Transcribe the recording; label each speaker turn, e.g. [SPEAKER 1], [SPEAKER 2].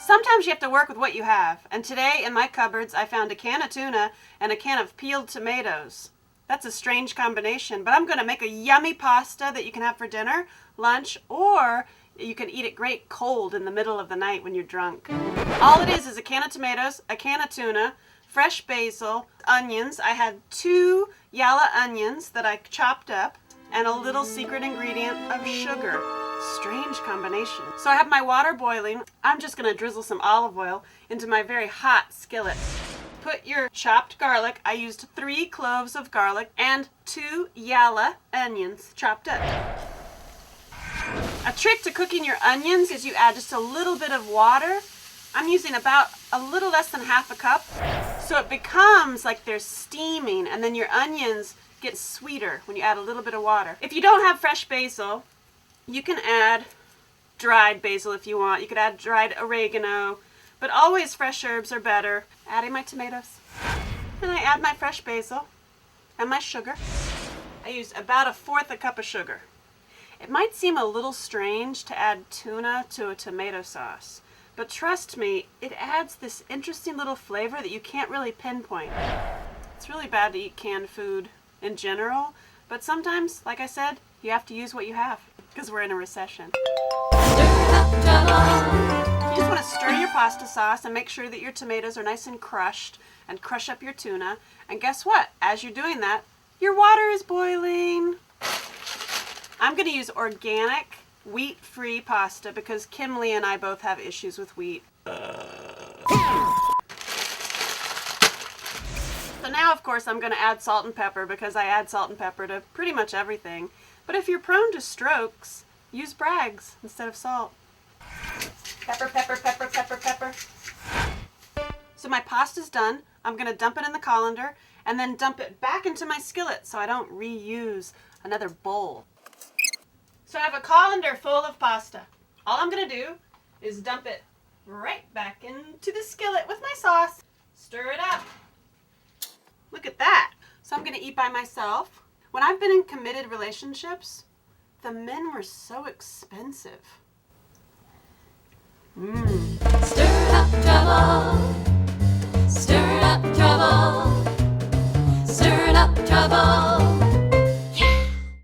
[SPEAKER 1] sometimes you have to work with what you have. And today in my cupboards, I found a can of tuna and a can of peeled tomatoes. That's a strange combination, but I'm going to make a yummy pasta that you can have for dinner, lunch, or you can eat it great cold in the middle of the night when you're drunk. All it is a can of tomatoes, a can of tuna, fresh basil, onions. I had 2 yellow onions that I chopped up, and a little secret ingredient of sugar. Strange combination. So I have my water boiling. I'm just going to drizzle some olive oil into my very hot skillet. Put your chopped garlic. I used 3 cloves of garlic and 2 yellow onions chopped up. A trick to cooking your onions is you add just a little bit of water. I'm using about a little less than half a cup. So it becomes like they're steaming, and then your onions get sweeter when you add a little bit of water. If you don't have fresh basil, you can add dried basil if you want. You could add dried oregano, but always fresh herbs are better. Adding my tomatoes. And I add my fresh basil and my sugar. I used about 1/4 cup of sugar. It might seem a little strange to add tuna to a tomato sauce, but trust me, it adds this interesting little flavor that you can't really pinpoint. It's really bad to eat canned food in general, but sometimes, like I said, you have to use what you have because we're in a recession. You just want to stir your pasta sauce and make sure that your tomatoes are nice and crushed, and crush up your tuna. And guess what? As you're doing that, your water is boiling. I'm going to use organic, wheat-free pasta because Kimberly and I both have issues with wheat. So now, of course, I'm going to add salt and pepper because I add salt and pepper to pretty much everything. But if you're prone to strokes, use Bragg's instead of salt. Pepper, pepper, pepper, pepper, pepper. So my pasta's done. I'm going to dump it in the colander and then dump it back into my skillet so I don't reuse another bowl. So I have a colander full of pasta. All I'm going to do is dump it right back into the skillet with my sauce. Stir it up. Look at that. So I'm going to eat by myself. When I've been in committed relationships, the men were so expensive.